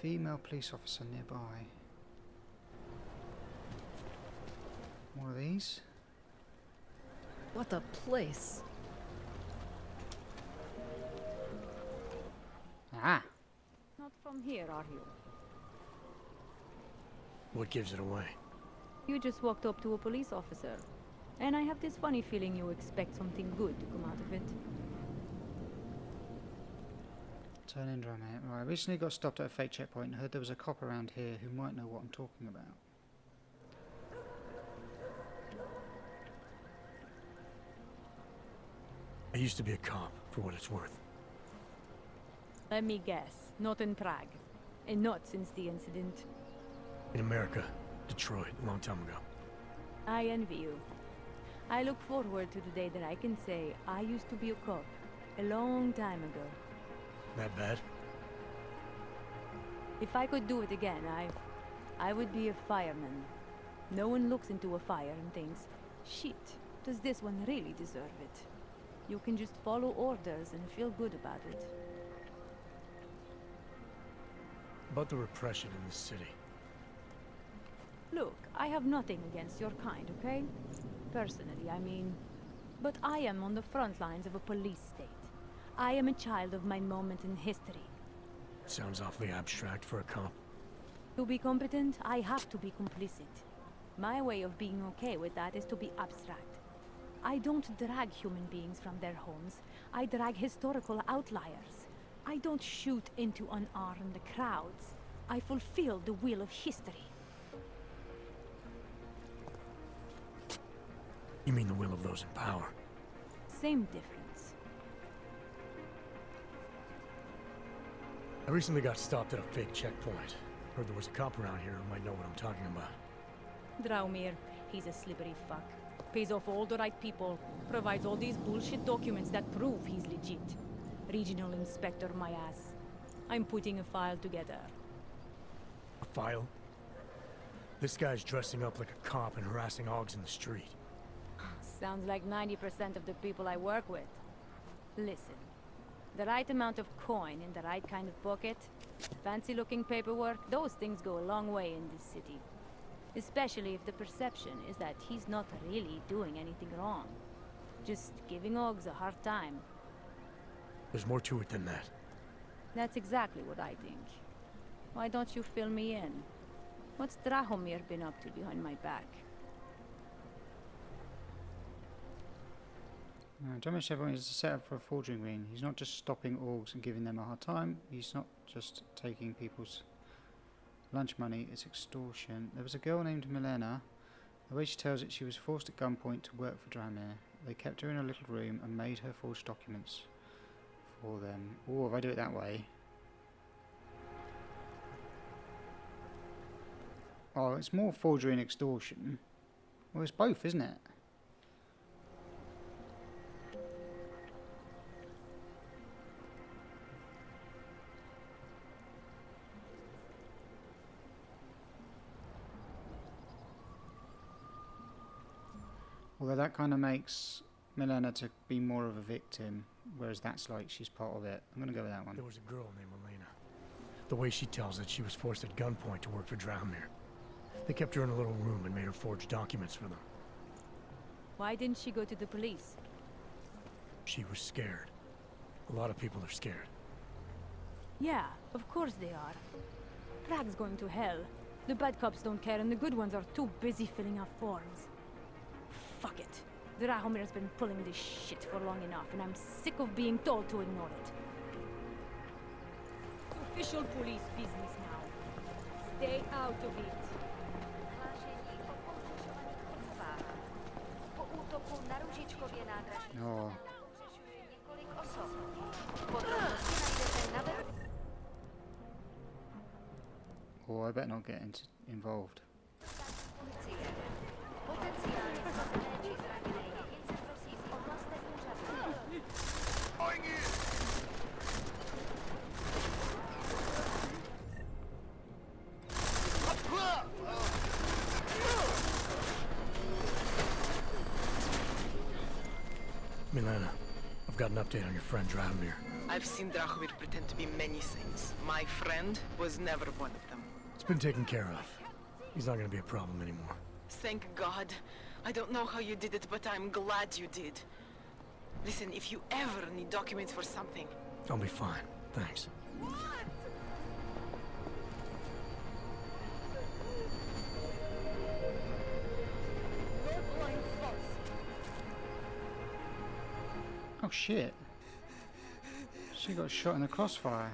female police officer nearby. One of these. What a place. Ah! Not from here, are you? What gives it away? You just walked up to a police officer. And I have this funny feeling you expect something good to come out of it. Turn in, Drahomir. Right, I recently got stopped at a fake checkpoint and heard there was a cop around here who might know what I'm talking about. I used to be a cop, for what it's worth. Let me guess. Not in Prague. And not since the incident. In America, Detroit, a long time ago. I envy you. I look forward to the day that I can say I used to be a cop. A long time ago. That bad? If I could do it again, I would be a fireman. No one looks into a fire and thinks, shit, does this one really deserve it? You can just follow orders and feel good about it. About the repression in this city. Look, I have nothing against your kind, okay? Personally, I mean. But I am on the front lines of a police state. I am a child of my moment in history. Sounds awfully abstract for a cop. To be competent, I have to be complicit. My way of being okay with that is to be abstract. I don't drag human beings from their homes. I drag historical outliers. I don't shoot into unarmed crowds. I fulfill the will of history. You mean the will of those in power? Same difference. I recently got stopped at a fake checkpoint. Heard there was a cop around here who might know what I'm talking about. Drahomir, he's a slippery fuck. Pays off all the right people. Provides all these bullshit documents that prove he's legit. Regional inspector, my ass. I'm putting a file together. A file? This guy's dressing up like a cop and harassing hogs in the street. Sounds like 90% of the people I work with. Listen. The right amount of coin in the right kind of pocket, fancy-looking paperwork, those things go a long way in this city. Especially if the perception is that he's not really doing anything wrong. Just giving Ogs a hard time. There's more to it than that. That's exactly what I think. Why don't you fill me in? What's Drahomir been up to behind my back? Drahomir Chevron is set up for a forging ring. He's not just stopping orgs and giving them a hard time. He's not just taking people's lunch money. It's extortion. There was a girl named Milena. The way she tells it, she was forced at gunpoint to work for Drahomir. They kept her in a little room and made her forge documents for them. Oh, if I do it that way. Oh, it's more forgery and extortion. Well, it's both, isn't it? Although that kind of makes Milena to be more of a victim, whereas that's like she's part of it. I'm going to go with that one. There was a girl named Elena. The way she tells it, she was forced at gunpoint to work for Drahomir. They kept her in a little room and made her forge documents for them. Why didn't she go to the police? She was scared. A lot of people are scared. Yeah, of course they are. Prague's going to hell. The bad cops don't care and the good ones are too busy filling out forms. Fuck it. Drahomir's been pulling this shit for long enough, and I'm sick of being told to ignore it. It's official police business now. Stay out of it. Oh. Oh, I better not get involved. Milena, I've got an update on your friend Drahomir. I've seen Drahomir pretend to be many things. My friend was never one of them. It's been taken care of. He's not gonna be a problem anymore. Thank God. I don't know how you did it, but I'm glad you did. Listen, if you ever need documents for something... I'll be fine. Thanks. Oh shit. She got shot in the crossfire.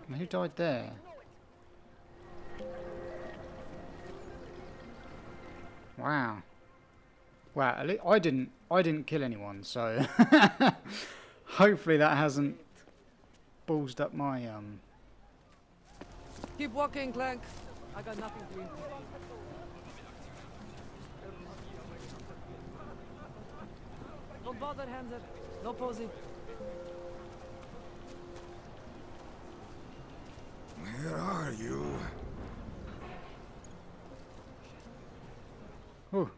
And who died there? Wow. Wow, at least I didn't kill anyone, so hopefully that hasn't ballsed up my Keep walking, Clank. I got nothing to eat. Don't bother, Hanser. No posing. Where are you? Ooh.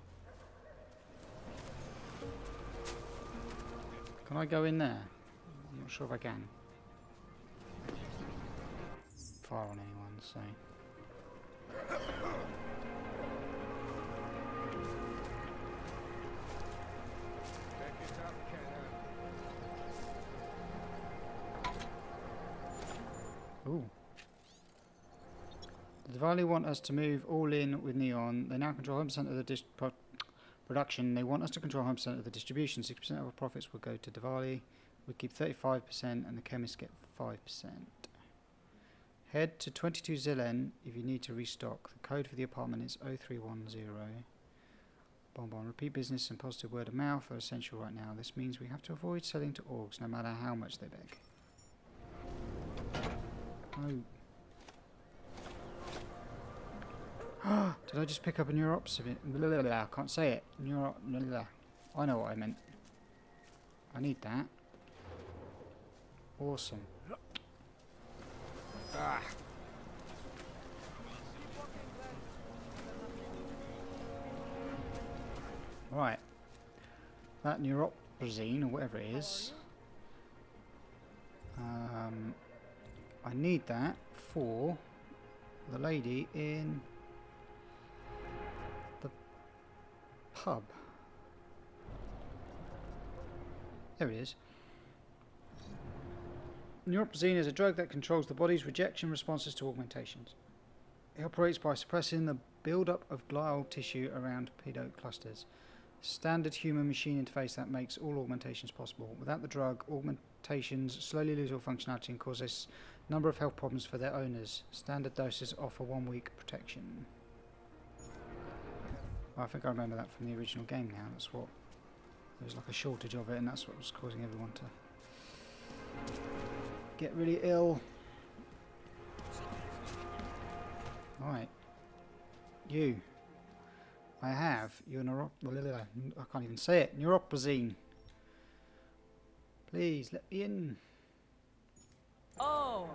Can I go in there? I'm not sure if I can. Fire on anyone, so. Ooh. The Diwali want us to move all in with Neon. They now control 100% of the production. They want us to control 100% of the distribution. 6% of our profits will go to Diwali. We keep 35% and the chemists get 5%. Head to 22 Zilen if you need to restock. The code for the apartment is 0310. Bonbon. Repeat business and positive word of mouth are essential right now. This means we have to avoid selling to orcs no matter how much they beg. Oh. Did I just pick up a neuropsivin? I can't say it. I know what I meant. I need that. Awesome. Ah. Right. That neuroprazine, or whatever it is. I need that for the lady in the pub. There it is. Neuroprazine is a drug that controls the body's rejection responses to augmentations. It operates by suppressing the build-up of glial tissue around pedo clusters. Standard human-machine interface that makes all augmentations possible. Without the drug, augmentations slowly lose all functionality and cause a number of health problems for their owners. Standard doses offer 1 week protection. Well, I think I remember that from the original game now. That's what... There was like a shortage of it and that's what was causing everyone to get really ill. Right. You. I have your I can't even say it. Neuroprazine. Please let me in. Oh,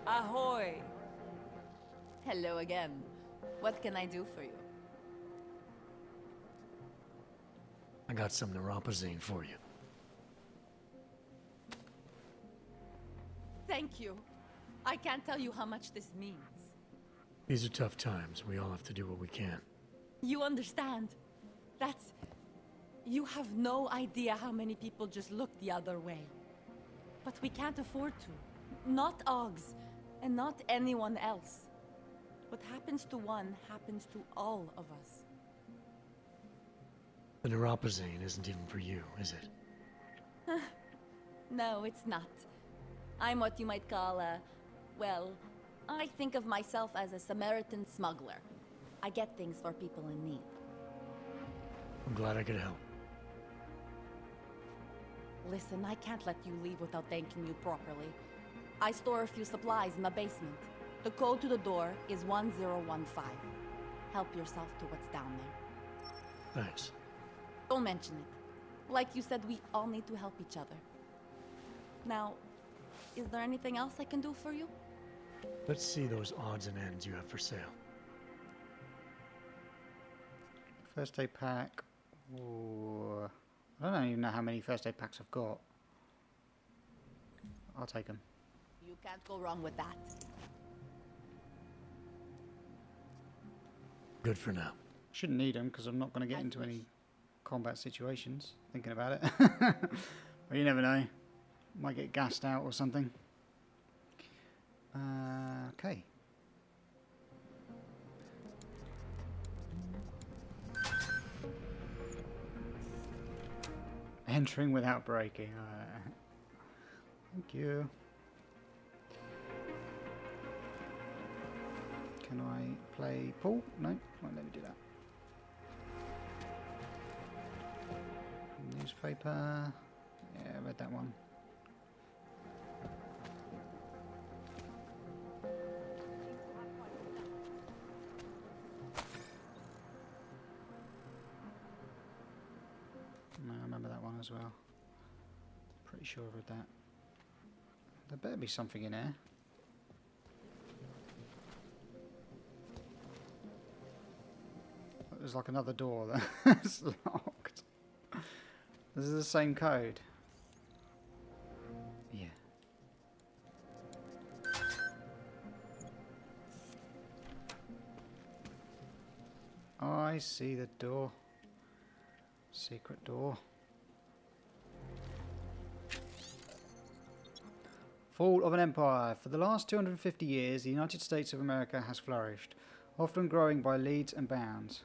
ahoy. Hello again. What can I do for you? I got some neuropazine for you. Thank you. I can't tell you how much this means. These are tough times. We all have to do what we can. You understand? That's... You have no idea how many people just look the other way. But we can't afford to. Not Oggs, and not anyone else. What happens to one happens to all of us. The neuropazine isn't even for you, is it? No, it's not. I'm what you might call a... Well, I think of myself as a Samaritan smuggler. I get things for people in need. I'm glad I could help. Listen, I can't let you leave without thanking you properly. I store a few supplies in the basement. The code to the door is 1015. Help yourself to what's down there. Thanks. Don't mention it. Like you said, we all need to help each other. Now, is there anything else I can do for you? Let's see those odds and ends you have for sale. First aid pack, Ooh. I don't even know how many first aid packs I've got. I'll take them. You can't go wrong with that. Good for now. Shouldn't need them because I'm not going to get into any combat situations. Thinking about it. But you never know. Might get gassed out or something. Okay. Entering without breaking. Thank you. Can I play pool? No, won't let me do that. Newspaper. Yeah, I read that one. No, I remember that one as well. Pretty sure I read that. There better be something in there. There's like another door that's locked. This is the same code. Yeah. I see the door. Secret door. Fall of an empire. For the last 250 years, the United States of America has flourished, often growing by leaps and bounds.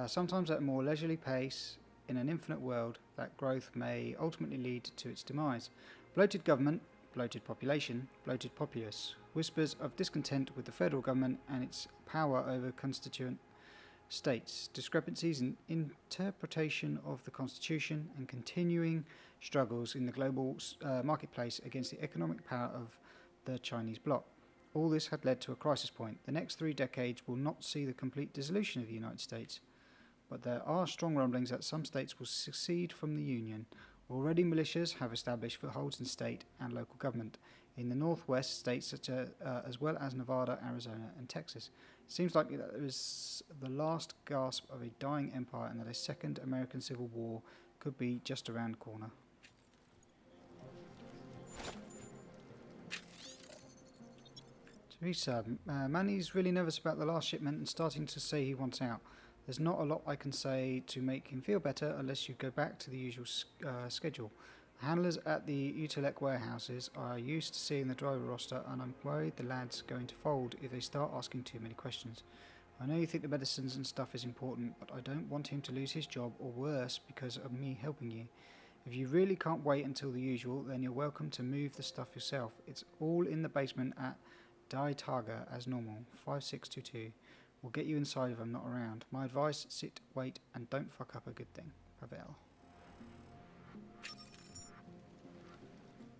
Sometimes at a more leisurely pace. In an infinite world, that growth may ultimately lead to its demise. Bloated government, bloated population, bloated populace. Whispers of discontent with the federal government and its power over constituent states. Discrepancies in interpretation of the Constitution and continuing struggles in the global marketplace against the economic power of the Chinese bloc. All this had led to a crisis point. The next 3 decades will not see the complete dissolution of the United States. But there are strong rumblings that some states will secede from the Union. Already militias have established footholds in state and local government in the northwest states such as well as Nevada, Arizona and Texas. It seems likely that it was the last gasp of a dying empire and that a second American Civil War could be just around the corner. Teresa, Manny's really nervous about the last shipment and starting to say he wants out. There's not a lot I can say to make him feel better unless you go back to the usual schedule. The handlers at the Utilec warehouses are used to seeing the driver roster and I'm worried the lad's going to fold if they start asking too many questions. I know you think the medicines and stuff is important, but I don't want him to lose his job or worse because of me helping you. If you really can't wait until the usual, then you're welcome to move the stuff yourself. It's all in the basement at Die Targa as normal, 5622. We'll get you inside if I'm not around. My advice, sit, wait, and don't fuck up a good thing. Pavel.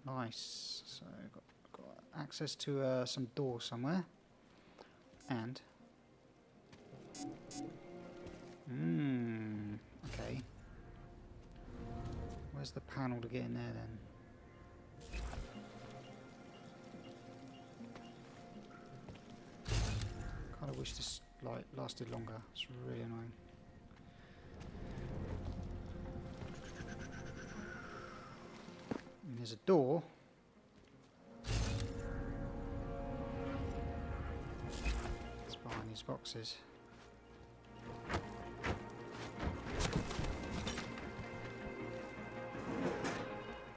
Nice. So, got access to some doors somewhere. And... okay. Where's the panel to get in there then? Kind of wish this light lasted longer. It's really annoying. And there's a door. It's behind these boxes.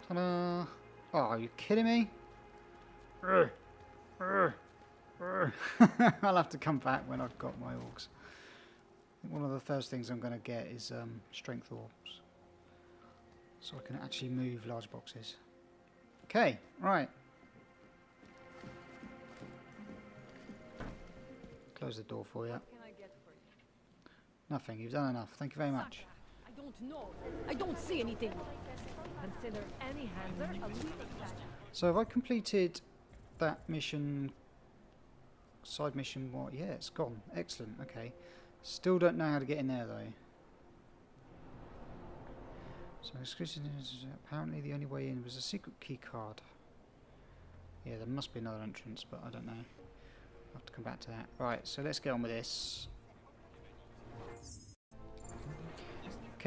Ta-da! Oh, are you kidding me? I'll have to come back when I've got my orcs. I think one of the first things I'm going to get is strength orbs. So I can actually move large boxes. Okay, right. Close the door for you. What can I get for you? Nothing, you've done enough. Thank you very much. I don't know. I don't see anything. Consider any handler a leader. So have I completed that mission... Side mission, what? Yeah, it's gone. Excellent, okay. Still don't know how to get in there though. So apparently the only way in was a secret key card. Yeah, there must be another entrance, but I don't know. I'll have to come back to that. Right, so let's get on with this.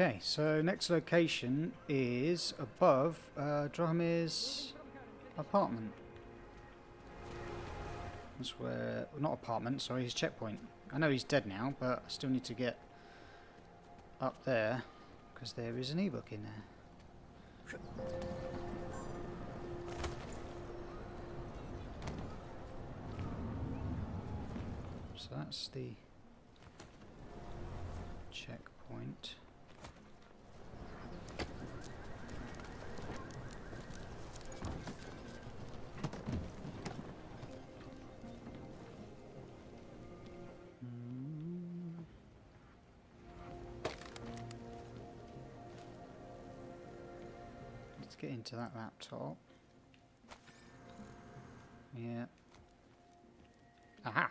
Okay, so next location is above Drahomir's apartment. That's where... not apartment, sorry, his checkpoint. I know he's dead now, but I still need to get up there, because there is an ebook in there. So that's the checkpoint. Let's get into that laptop. Yeah. Aha!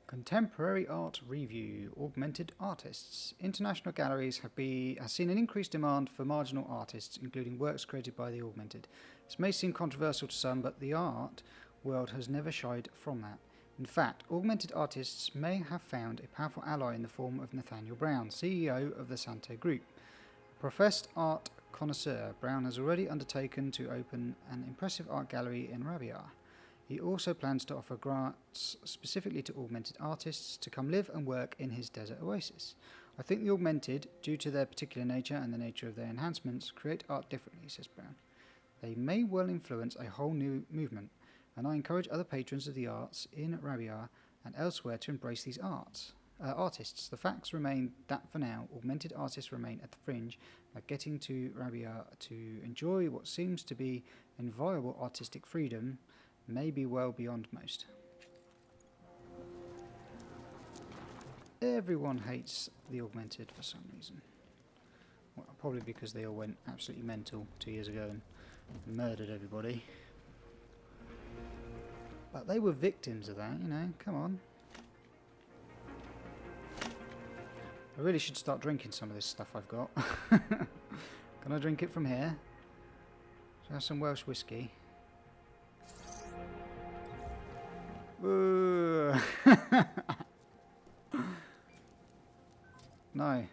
Contemporary art review. Augmented artists. International galleries have seen an increased demand for marginal artists, including works created by the augmented. This may seem controversial to some, but the art world has never shied from that. In fact, augmented artists may have found a powerful ally in the form of Nathaniel Brown, CEO of the Santo Group. Professed art connoisseur, Brown has already undertaken to open an impressive art gallery in Rabia. He also plans to offer grants specifically to augmented artists to come live and work in his desert oasis. I think the augmented, due to their particular nature and the nature of their enhancements, create art differently, says Brown. They may well influence a whole new movement, and I encourage other patrons of the arts in Rabia and elsewhere to embrace these artists. The facts remain that for now, augmented artists remain at the fringe, but getting to Rabia to enjoy what seems to be inviolable artistic freedom may be well beyond most. Everyone hates the augmented for some reason. Well, probably because they all went absolutely mental 2 years ago and murdered everybody. But they were victims of that, you know, come on. I really should start drinking some of this stuff I've got. Can I drink it from here? Should I have some Welsh whiskey? Ooh. No.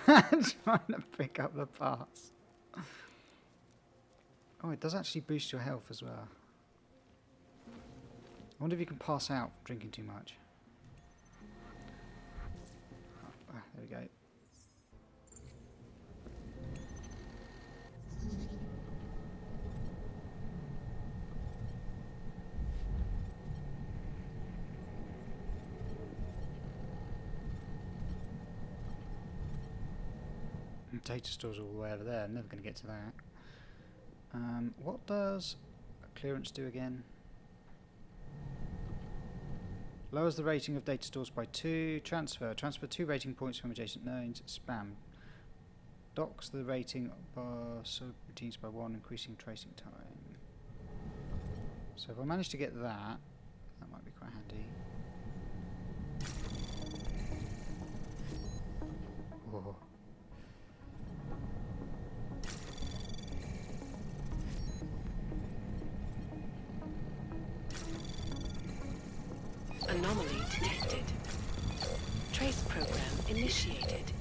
I'm trying to pick up the parts. Oh, it does actually boost your health as well. I wonder if you can pass out from drinking too much. Oh, there we go. Data stores all the way over there. I'm never going to get to that. What does clearance do again? Lowers the rating of data stores by 2. Transfer 2 rating points from adjacent nodes. Spam docks the rating subroutines by 1, increasing tracing time. So if I manage to get that might be quite handy. Oh. Anomaly detected. Trace program initiated.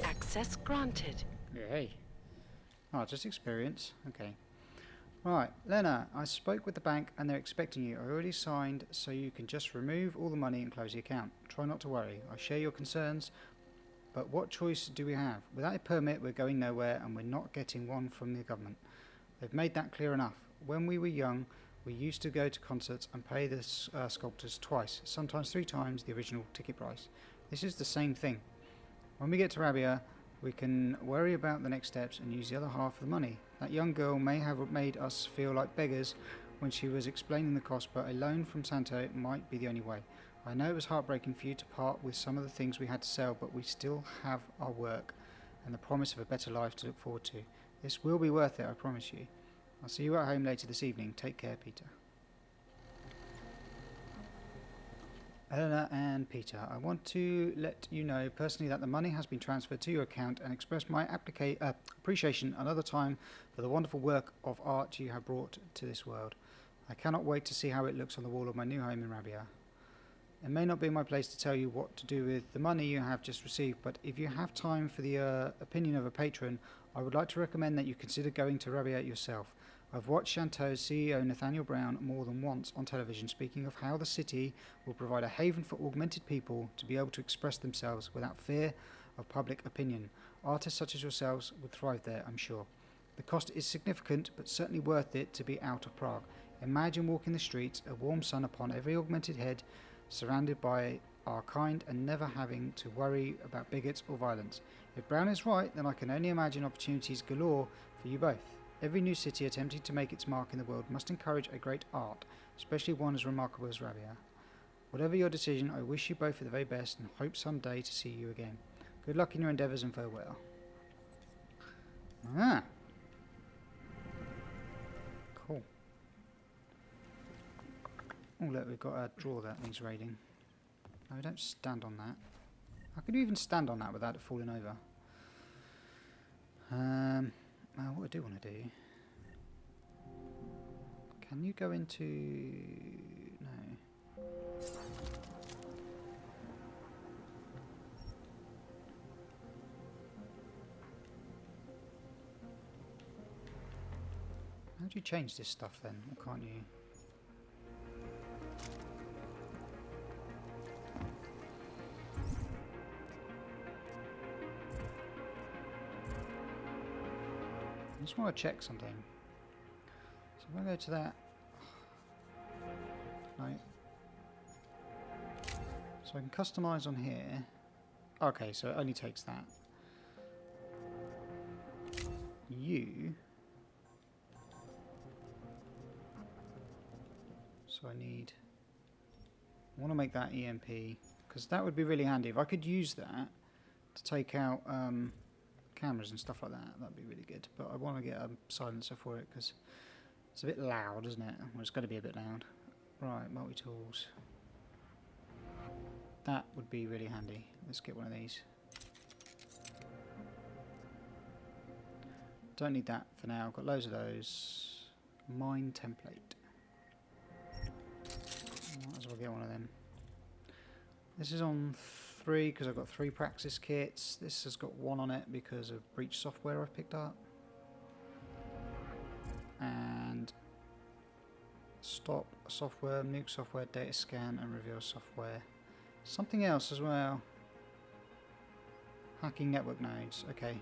Access granted. Yay. Oh, just experience. Okay. Right, Lena, I spoke with the bank and they're expecting you. I already signed, so you can just remove all the money and close the account. Try not to worry. I share your concerns. But what choice do we have? Without a permit, we're going nowhere, and we're not getting one from the government. They've made that clear enough. When we were young, we used to go to concerts and pay the sculptors twice, sometimes 3 times the original ticket price. This is the same thing. When we get to Rabia, we can worry about the next steps and use the other half of the money. That young girl may have made us feel like beggars when she was explaining the cost, but a loan from Santo might be the only way. I know it was heartbreaking for you to part with some of the things we had to sell, but we still have our work and the promise of a better life to look forward to. This will be worth it, I promise you. I'll see you at home later this evening. Take care, Peter. Eleanor and Peter, I want to let you know personally that the money has been transferred to your account and express my appreciation another time for the wonderful work of art you have brought to this world. I cannot wait to see how it looks on the wall of my new home in Rabia. It may not be my place to tell you what to do with the money you have just received, but if you have time for the opinion of a patron, I would like to recommend that you consider going to Rabia yourself. I've watched Chanteau's CEO Nathaniel Brown more than once on television speaking of how the city will provide a haven for augmented people to be able to express themselves without fear of public opinion. Artists such as yourselves would thrive there, I'm sure. The cost is significant, but certainly worth it to be out of Prague. Imagine walking the streets, a warm sun upon every augmented head, surrounded by our kind and never having to worry about bigots or violence. If Brown is right, then I can only imagine opportunities galore for you both. Every new city attempting to make its mark in the world must encourage a great art, especially one as remarkable as Rabia. Whatever your decision, I wish you both the very best and hope someday to see you again. Good luck in your endeavours and farewell. Ah. Cool. Oh look, we've got a drawer that needs raiding. No, don't stand on that. How could you even stand on that without it falling over? What I do want to do... Can you go into... No. How do you change this stuff then? Or can't you? I just want to check something. So if I go to that... No. So I can customise on here. Okay, so it only takes that. You... So I need... I want to make that EMP, because that would be really handy. If I could use that to take out cameras and stuff like that, that'd be really good. But I want to get a silencer for it, because it's a bit loud, isn't it? Well, it's got to be a bit loud. Right, multi-tools. That would be really handy. Let's get one of these. Don't need that for now. Got loads of those. Mine template. Might as well get one of them. This is on 3 because I've got 3 praxis kits. This has got 1 on it because of breach software I've picked up. And stop software, nuke software, data scan and reveal software. Something else as well. Hacking network nodes. Okay.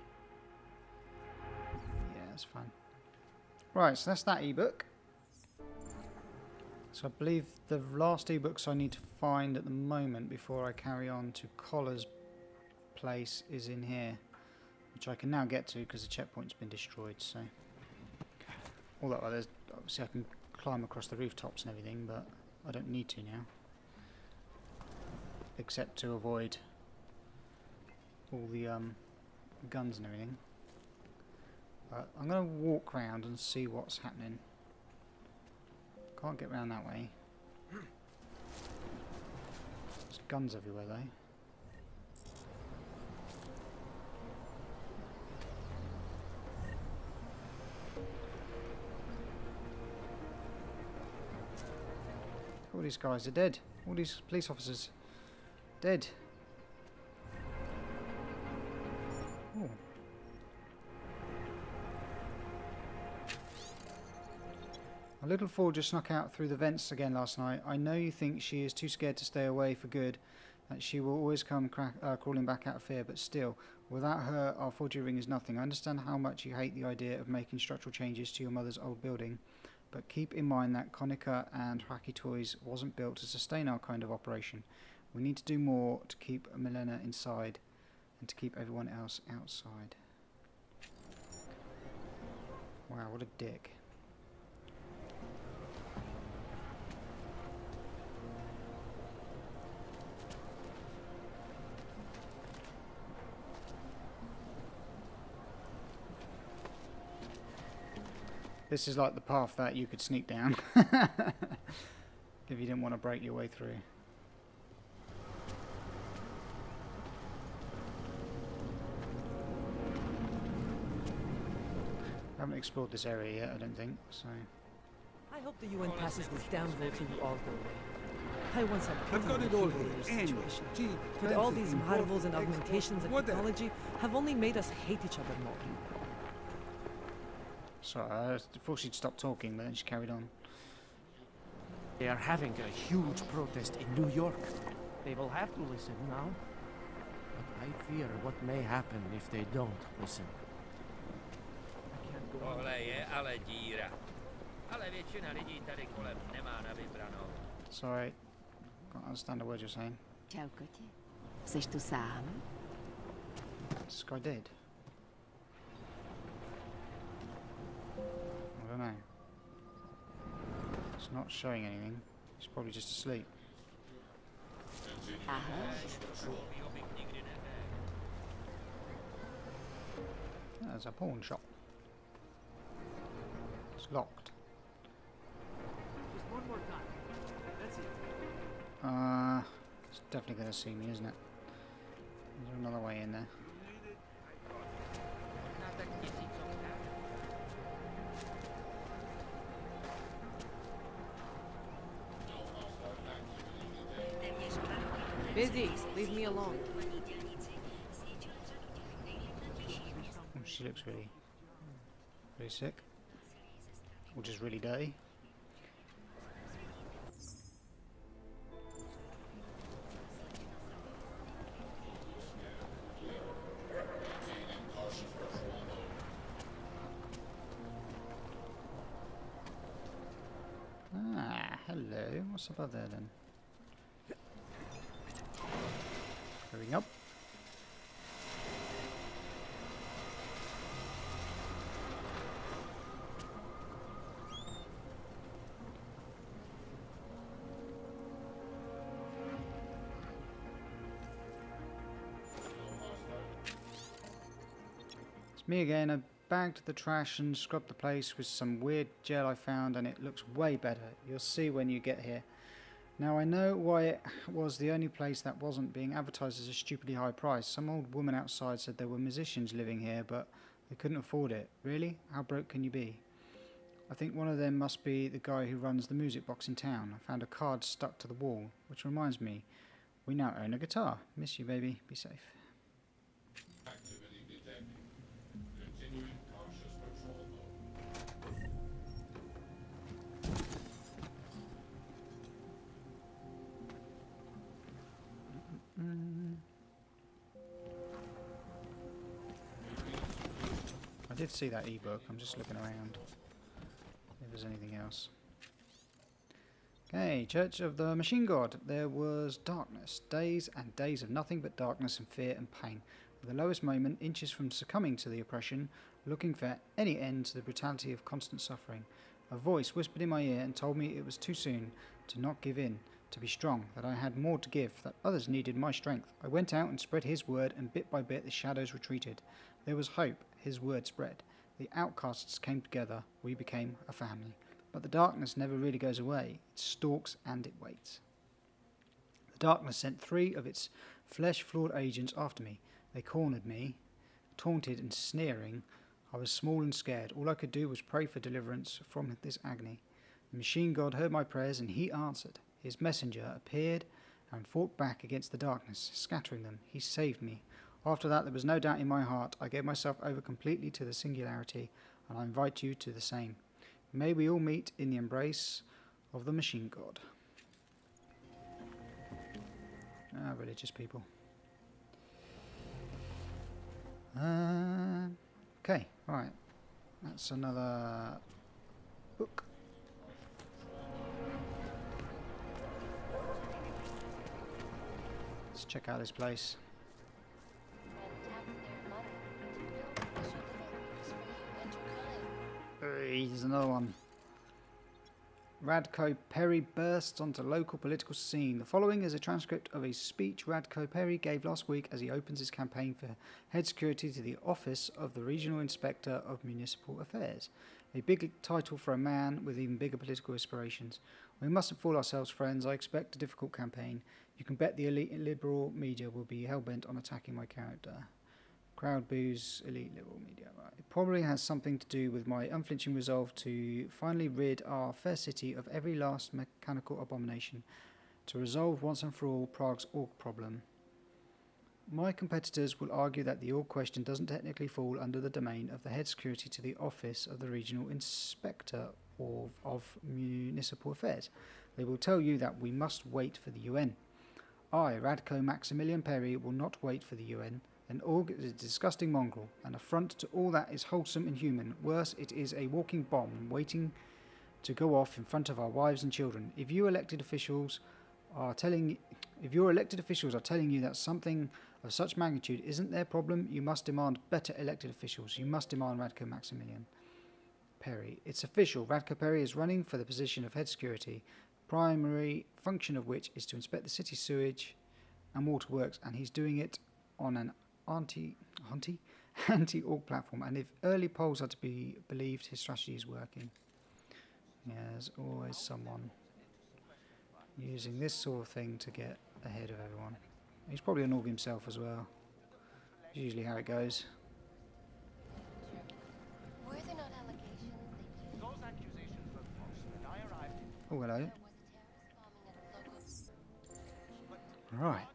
Yeah, that's fine. Right, so that's that ebook. So I believe the last ebooks I need to find at the moment before I carry on to Collar's place is in here, which I can now get to because the checkpoint's been destroyed. So, although there's obviously I can climb across the rooftops and everything, but I don't need to now, except to avoid all the guns and everything. But I'm going to walk around and see what's happening. Can't get round that way. There's guns everywhere though. All these guys are dead. All these police officers dead. Oh. A little fool just snuck out through the vents again last night. I know you think she is too scared to stay away for good, that she will always come crawling back out of fear, but still, without her, our forgery ring is nothing. I understand how much you hate the idea of making structural changes to your mother's old building, but keep in mind that Konica and Hacky Toys wasn't built to sustain our kind of operation. We need to do more to keep Milena inside and to keep everyone else outside. Wow, what a dick. This is like the path that you could sneak down if you didn't want to break your way through. haven't explored this area yet, I don't think, so... I hope the UN passes this damn vote so you all go away. I once had I've pity got on it the all people in your here. situation. G, But all these import, marvels and export, augmentations and whatever. technology have only made us hate each other more. Sorry, I thought she'd stop talking, but then she carried on. They are having a huge protest in New York. They will have to listen now. But I fear what may happen if they don't listen. I can't go on. Ale díra. Ale většina lidí tady kolem nemá na vybranou. Sorry, can't understand a word you're saying. Čau, kotě. Seš tu sám? This guy dead? I don't know. It's not showing anything. He's probably just asleep. Aha. There's a pawn shop. It's locked. Just one more time. That's it. It's definitely going to see me, isn't it? Is there another way in there? Busy. Leave me alone. Oh, she looks really sick. Or just really dirty. Ah, hello. What's above there then? Going up. It's me again. I bagged the trash and scrubbed the place with some weird gel I found, and it looks way better. You'll see when you get here. Now I know why it was the only place that wasn't being advertised as a stupidly high price. Some old woman outside said there were musicians living here, but they couldn't afford it. Really? How broke can you be? I think one of them must be the guy who runs the music box in town. I found a card stuck to the wall, which reminds me, we now own a guitar. Miss you, baby. Be safe. Activity detected. Continuing cautious patrol mode. I did see that ebook. I'm just looking around if there's anything else. Okay, Church of the MachineGod. There was darkness, days and days of nothing but darkness and fear and pain. At the lowest moment, inches from succumbing to the oppression, looking for any end to the brutality of constant suffering. A voice whispered in my ear and told me it was too soon to not give in, to be strong, that I had more to give, that others needed my strength. I went out and spread his word, and bit by bit the shadows retreated. There was hope. His word spread. The outcasts came together. We became a family. But the darkness never really goes away. It stalks and it waits. The darkness sent 3 of its flesh-flawed agents after me. They cornered me, taunted and sneering. I was small and scared. All I could do was pray for deliverance from this agony. The MachineGod heard my prayers and he answered. His messenger appeared and fought back against the darkness, scattering them. He saved me. After that, there was no doubt in my heart. I gave myself over completely to the singularity, and I invite you to the same. May we all meet in the embrace of the MachineGod. Ah, religious people. Okay, right. That's another book. Let's check out this place. Here's another one. Radko Perry bursts onto local political scene. The following is a transcript of a speech Radko Perry gave last week as he opens his campaign for head security to the office of the Regional Inspector of Municipal Affairs. A big title for a man with even bigger political aspirations. We mustn't fool ourselves, friends. I expect a difficult campaign. You can bet the elite liberal media will be hell-bent on attacking my character. Crowd boos, elite level media. Right. It probably has something to do with my unflinching resolve to finally rid our fair city of every last mechanical abomination, to resolve once and for all Prague's orc problem. My competitors will argue that the orc question doesn't technically fall under the domain of the head security to the office of the regional inspector of municipal affairs. They will tell you that we must wait for the UN. I, Radko Maximilian Perry, will not wait for the UN. An org is a disgusting mongrel, an affront to all that is wholesome and human. Worse, it is a walking bomb waiting to go off in front of our wives and children. If your elected officials are telling you that something of such magnitude isn't their problem, you must demand better elected officials. You must demand Radko Maximilian Perry. It's official. Radko Perry is running for the position of head security, primary function of which is to inspect the city's sewage and waterworks, and he's doing it on an anti-org platform. And if early polls are to be believed, his strategy is working. Yeah, there's always someone using this sort of thing to get ahead of everyone. He's probably an org himself as well. It's usually how it goes. Oh, hello. Right.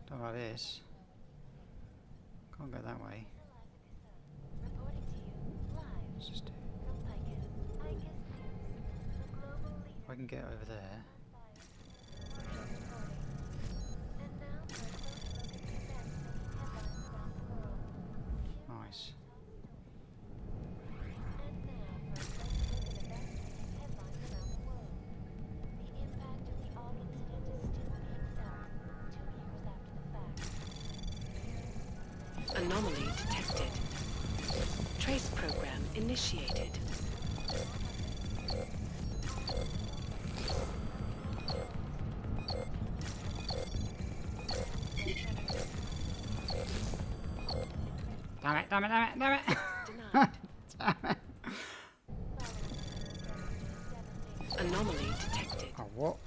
Don't like this. Can't go that way. Let's just do. If I can get over there. Nice. Anomaly detected. Trace program initiated. Damn it, damn it, damn it, damn it! Damn it. Anomaly detected. Oh, what?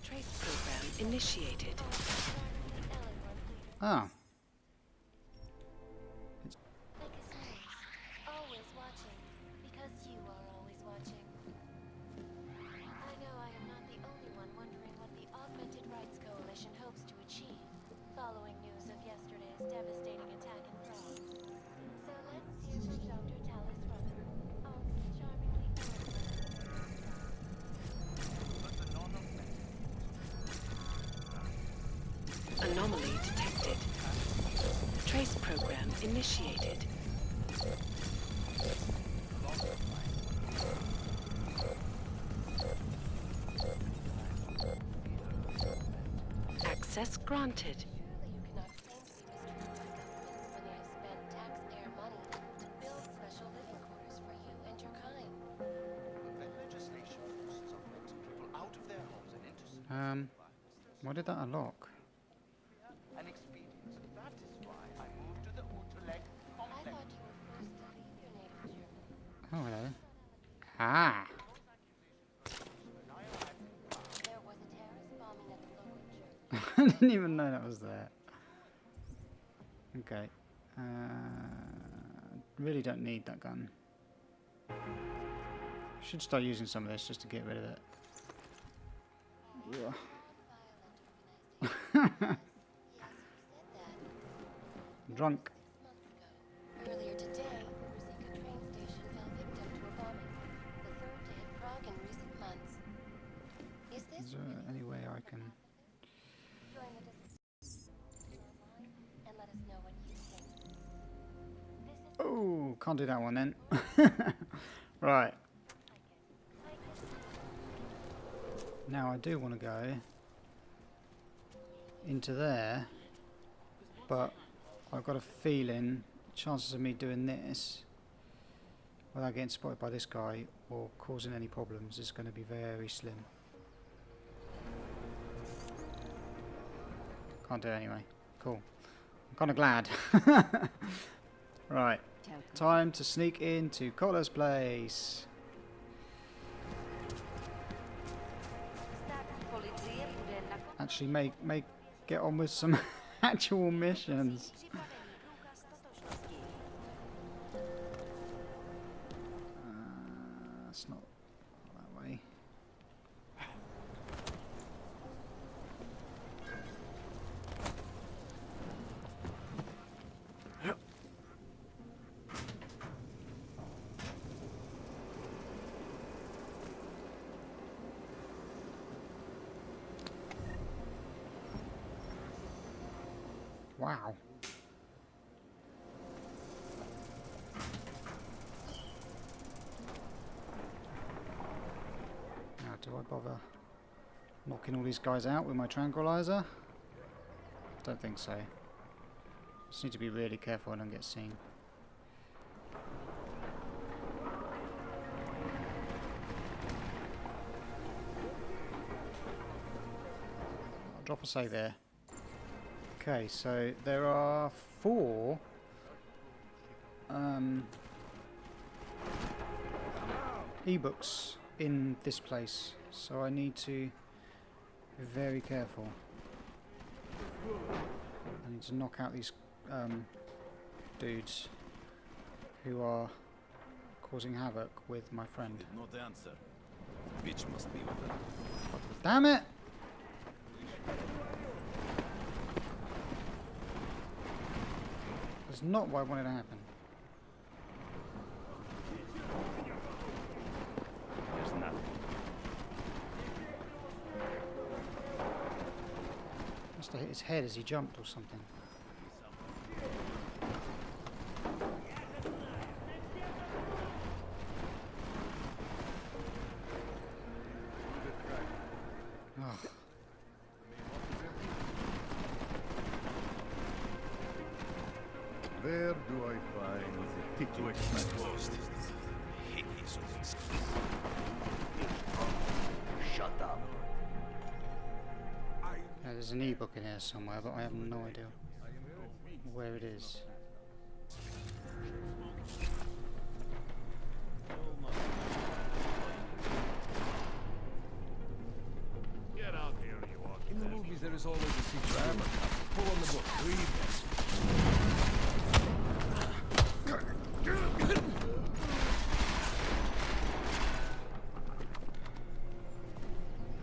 Trace program initiated. Oh. Always watching, because you are always watching. I know I am not the only one wondering what the Augmented Rights Coalition hopes to achieve, following news of yesterday's devastating attack in Prague. So let's hear from Dr. Talis Ruther, Aug's charmingly Anomaly detected. Trace program initiated. Access granted. Surely you cannot claim to be mistreated by governments when they have spent taxpayer money to build special living quarters for you and your kind. That legislation forces people out of their homes and into Why did that unlock? an experience. That is why I moved to the Utrecht complex. I thought you were forced to leave your native Germany. Oh, hello. Ah! There was a terrorist bombing at the local church. I didn't even know that was there. Okay. Really don't need that gun. Should start using some of this just to get rid of it. I'm drunk. Earlier today, Rusika train station fell victim to a bombing, the third to hit Prague in recent months. Is this Is there any way I can... join the discussion online and let us know what you think? Oh, can't do that one then. Right. Now I do want to go into there, but I've got a feeling chances of me doing this without getting spotted by this guy or causing any problems is going to be very slim. Can't do it anyway. Cool. I'm kind of glad. Right. Time to sneak into Cola's place. Actually, may get on with some actual missions. That's not that way. Wow. Now, do I bother knocking all these guys out with my tranquilizer? Don't think so. Just need to be really careful I don't get seen. I'll drop a save there. Okay, so there are 4 ebooks in this place, so I need to be very careful. I need to knock out these dudes who are causing havoc with my friend. Not the answer. Bitch must be over. Damn it! That's not what I wanted to happen. There's nothing. Must have hit his head as he jumped or something. Ugh. Where do I find the ticket? Exposed. Shut up. Yeah, there's an ebook in here somewhere, but I have no idea where it is. Get out here, you are. In the movies, there is always a secret. Pull on the book. Read it.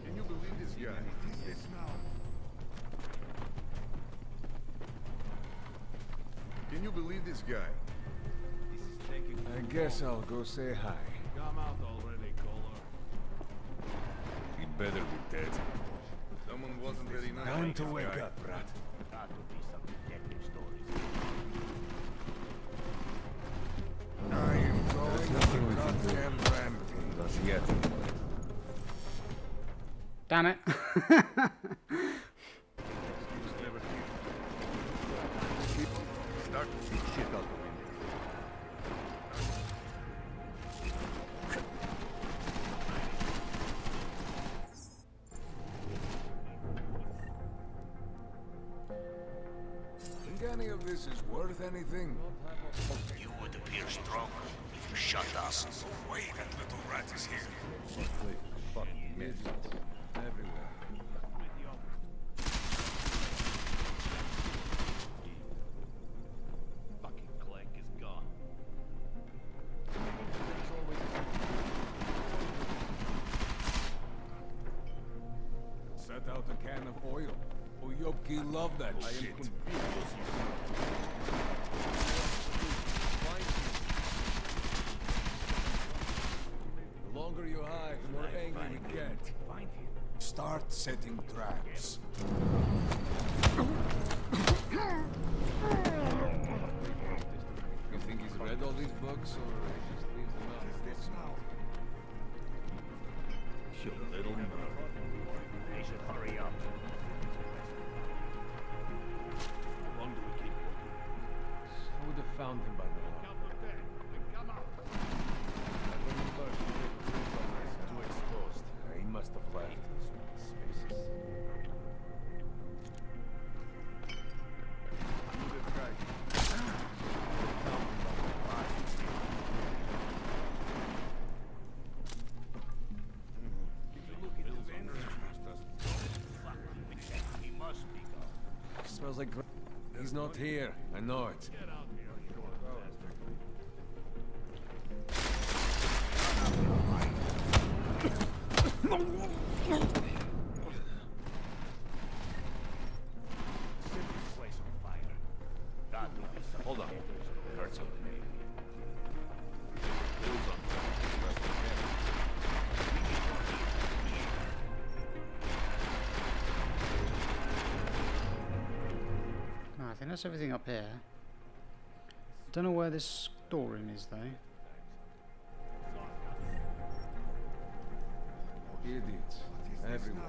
Can you believe this guy? Can you believe this guy? I guess I'll go say hi. Come out already, caller. He better be dead. Someone wasn't very nice. Time to wake up, brat. Got to be some detective stories. I am going to goddamn Ramsey. Not yet. Damn it. Start to see shit out the window. Think any of this is worth anything? You would appear stronger if you shut up. Wait, that little rat is here. Fucking midgets. Everywhere. Fucking Clegg is gone. Set out a can of oil. Oyoki love that shit. The longer you hide, the more angry we get. Start setting traps. You think he's read all these books, or he just leaves them out? You little mother. They should hurry up. How long do we keep working? I would have found him by now. Come out. Too exposed. He must have left. Smells like... He's not here. I know it. Hold on. Heard something. I think that's everything up here. Don't know where this storeroom is though. Idiots. Everywhere.